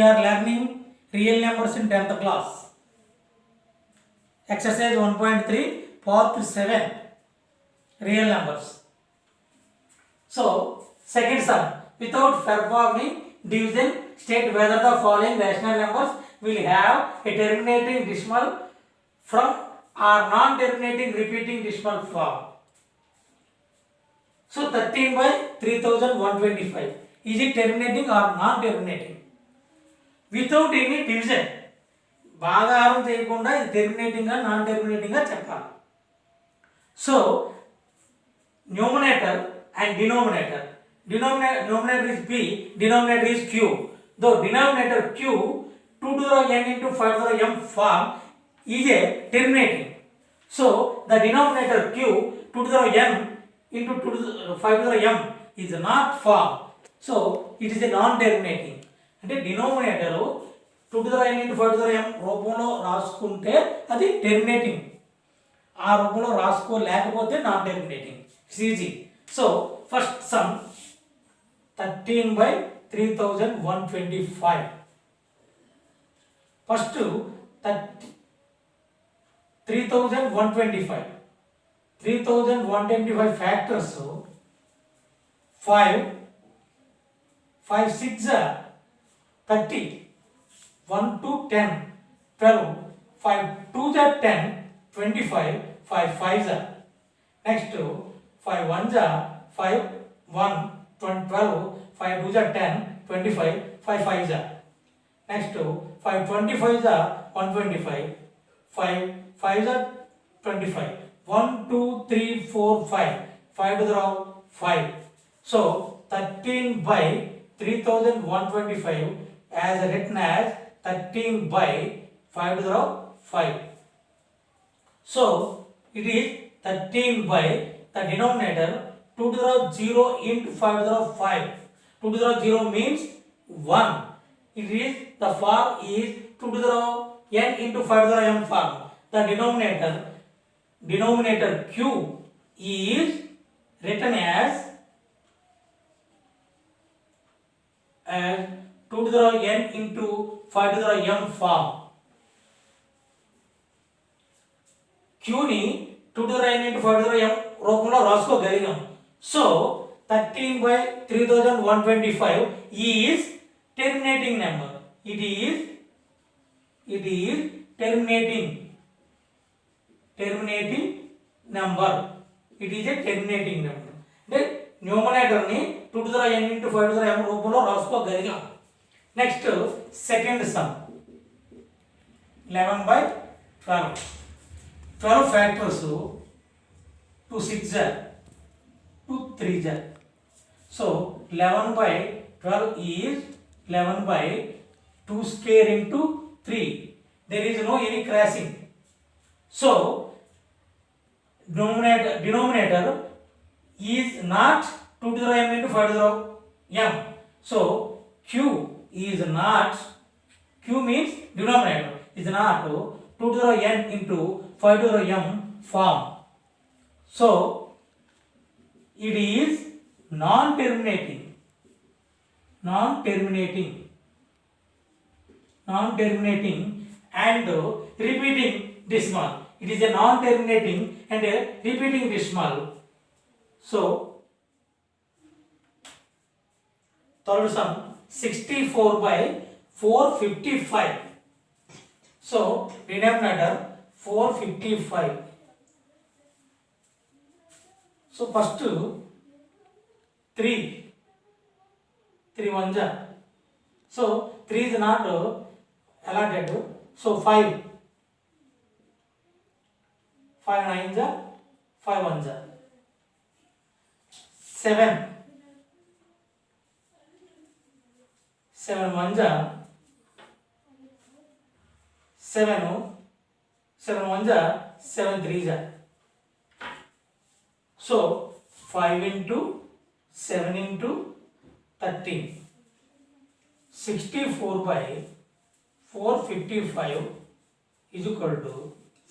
we are learning real numbers in 10th class. Exercise 1.3 part 7 real numbers. So, second sum. Without performing division, state whether the following rational numbers will have a terminating decimal from or non-terminating repeating decimal form. So 13 by 3125. Is it terminating or non-terminating? Without any division. భాగాహారం చేయకుండా ఇది టెర్మినేటింగ్గా non టెర్మినేటింగ్గా చెప్పాలి. So numerator and denominator. Numerator is p, denominator is q. Though denominator q 2 to the n into 5 to the m form is a terminating. So the denominator q 2 to the n into 2 to the 5 to the m is not form. So it is a non-terminating. అంటే denominator 2 to the n into 5 to the m రూపంలో రాసుకుంటే అది terminating. ఆ రూపంలో రాసుకోలేకపోతే non terminating. It's easy. So first sum 13 by 3125. First 3125. 3125 factors. 5 6 30. 1 to 10 12. 5 2 10 25. 5 5 next 5 1 5 1 12, 5 2 10, 25, 5 5 next 5 25 125, 5 5 25, 1 2 3 4 5, 5 to the row 5. So 13 by 3125 as written as 13 by 5 to the row 5. So it is 13 by the denominator 2 to the power 0 into 5 to the power 5. 2 to the power 0 means 1. It is the form is 2 to the power n into 5 to the power m form. The denominator q is written as 2 to the power n into 5 to the power m form. q ni 2 to the power n into 5 to the power m రూపంలో రాసుకోగలిగాం. So 13 by 3125 is terminating number. It is terminating number. It is a terminating number. The numerator ni 2 to the n into 5 to the m రూపంలో రాసుకోగలిగాం. Next second sum 11 by 12. 12 factors 2 6 2 3 so 11 by 12 is 11 by 2 square into 3. There is no any crossing. So denominator is not 2 to the m into 5 to the m. So q is not, q means denominator is not 2 to the n into 5 to the m form. So it is non-terminating and repeating decimal. It is a non-terminating and a repeating decimal. So third sum 64 by 455. So denominator 455. So first 3 1 so 3 is not allotted. So 5 9 5 1 7 1 7 1 7 3 So 5 into 7 into 13. 64 by 455 is equal to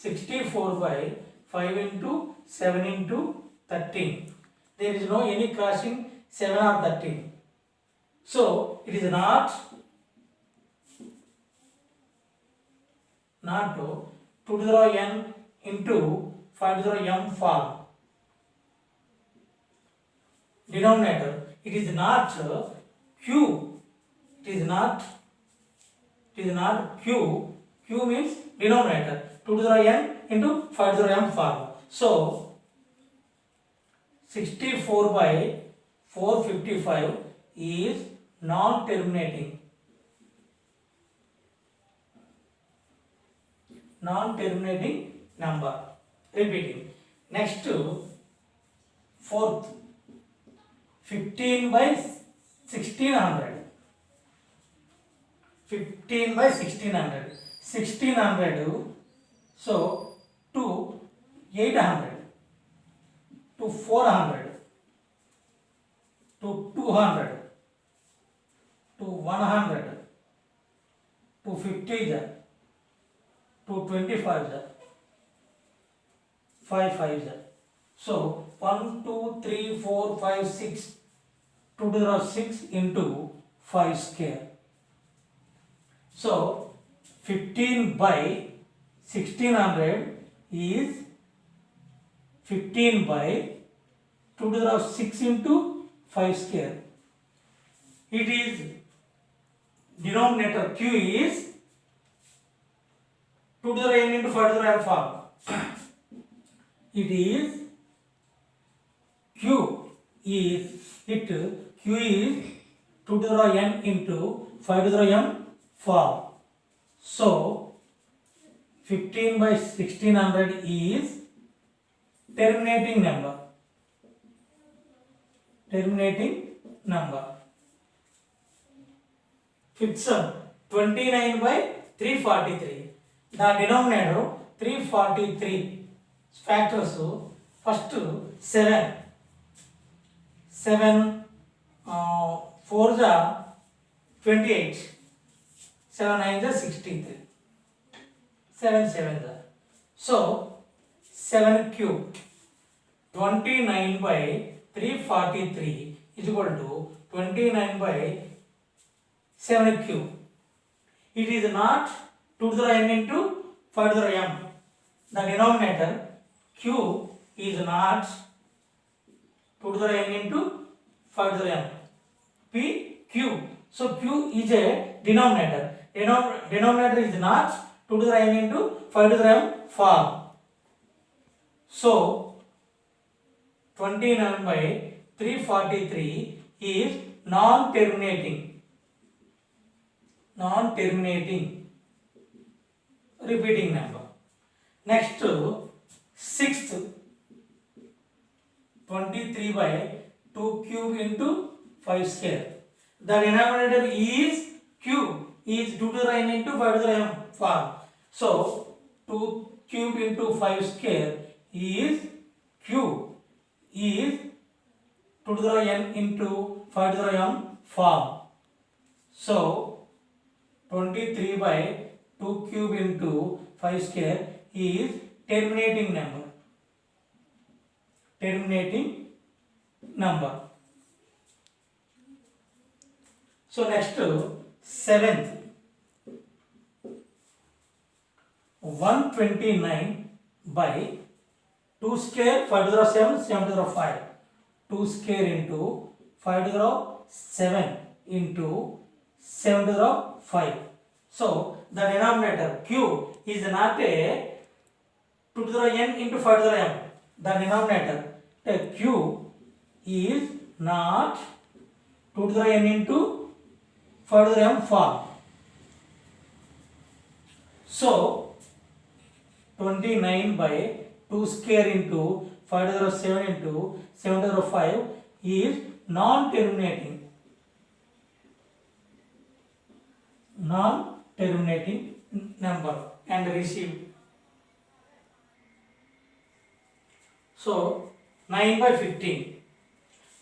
64 by 5 into 7 into 13. There is no any crossing 7 or 13. So it is not not 2 to the power n into 5 to the power m form. Denominator, it is not q, it is not q, q means denominator, 2 to the power n into 5 to the power m form. So 64 by 455 is non-terminating number. Repeating. Next, fourth, 15 by 1600. 15 by 1600. 1600, so to 800, to 400, to 200, to 100, to 50, to 25, 5 5. So 1 2 3 4 5 6, 2 to the power 6 into 5 square. So 15 by 1600 is 15 by 2 to the power 6 into 5 square. It is denominator q is 2 to the power n into 5 to the power form. It is q is 2 to the power n into 5 to the power m form. So 15 by 1600 is terminating number. Fifth sum, 29 by 343. The denominator 343 factors first 7. 7 4 are 28. 7 9 are 63. 7 7 are. So 7 cube. 29 by 343 is equal to 29 by 7 cube. It is not 2 to the power n into 5 to the power m. The denominator q is not 2 to the power n into 5 to the power m. P q. So q is a denominator. Denominator is not 2 to the power n into 5 to the power m form. So 29 by 343 is non-terminating repeating number. Next, sixth, 23 by 2 cube into 5 square. The denominator is q, is 2 to the power n into 5 to the power m form. So 2 cube into 5 square is q, is 2 to the power n into 5 to the power m form. So 23 by 2 cube into 5 square is terminating number. So next, seventh, 129 by 2 square 5 to the power 7, 7 to the power 5. 2 square into 5 to the power 7 into 7 to the power 5. So the denominator q is not a 2 to the power n into 5 to the power m. The denominator q is not 2 to the power n into 5 to the power m form. So 29 by 2 square into 5 to the power 7 into 7 to the power 5 is non-terminating number and received. So 9 by 15.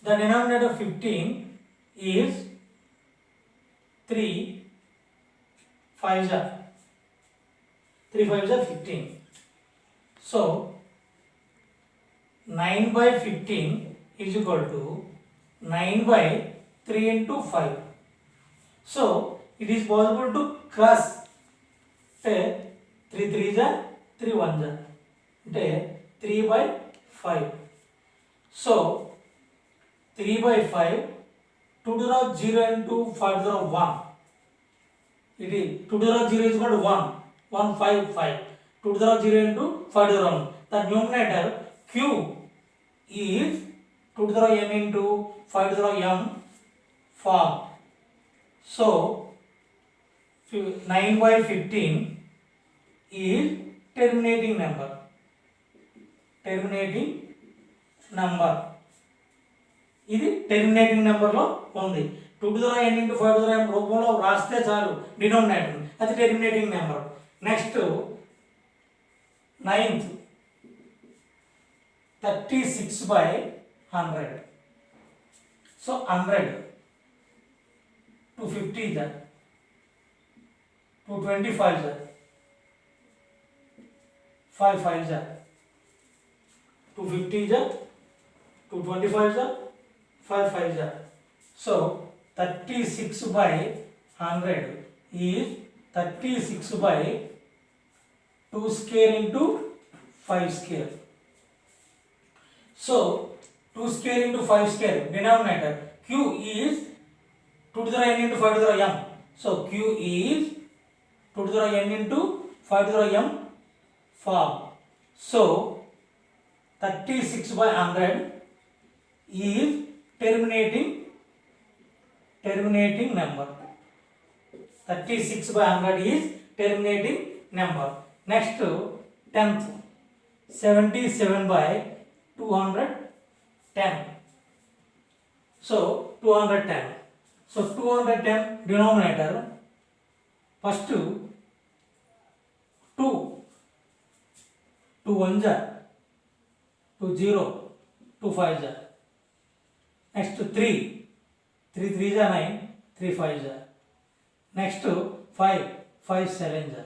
The denominator 15 is 3 5s are 15. So 9 by 15 is equal to 9 by 3 into 5. So it is possible to cross 3 3 जा 3 1 जा అంటే 3/5. So 3/5 2 to the 0 into 5 to the 1. ఇది 2 to the 0 is equal to 1 1 5 5. 2 to the 0 into 5 to the 1. The numerator q is 2 to the n into 5 to the m form. So 9/15 is terminating number. Terminating number. ఇది terminating నెంబర్లో ఉంది. 2 to the n into 5 to the m రూపంలో రాస్తే చాలు denominator, అది terminating number. Next 9th 36/100. So 100 250 is that 225 is that 5 5 is that 250 is that 225 is that 5 5 is that. So 36/100 is 36/2 square into 5 square. So 2 square into 5 square denominator q is 2 to the n into 5 to the m. So q is 2 to the n into 5 to the m form. So 36/100 is terminating number. 36/100 is terminating number. Next 10th 77/210. So 210. So 210 denominator first 2 1 ja 2 0 2 5 ja. Next 3 3 ja 9 3 5 ja. Next 5 5 7 ja.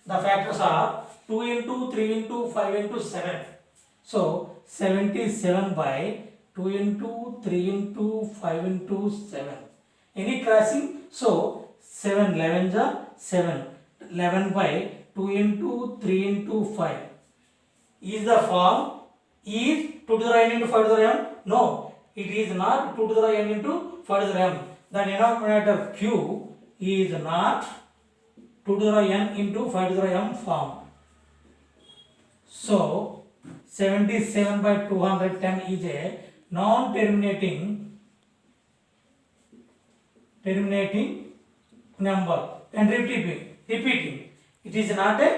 The factors are 2 into 3 into 5 into 7. So 77/2 into 3 into 5 into 7. Any crossing? So 7 11 ja 7. 11/2 into 3 into 5. Is the form is 2 to the n into 5 to the m? No, it is not 2 to the n into 5 to the m. The denominator q is not 2 to the n into 5 to the m form. So 77/210 is a non-terminating number. And repeating. It is not a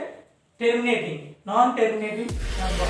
non-terminating number.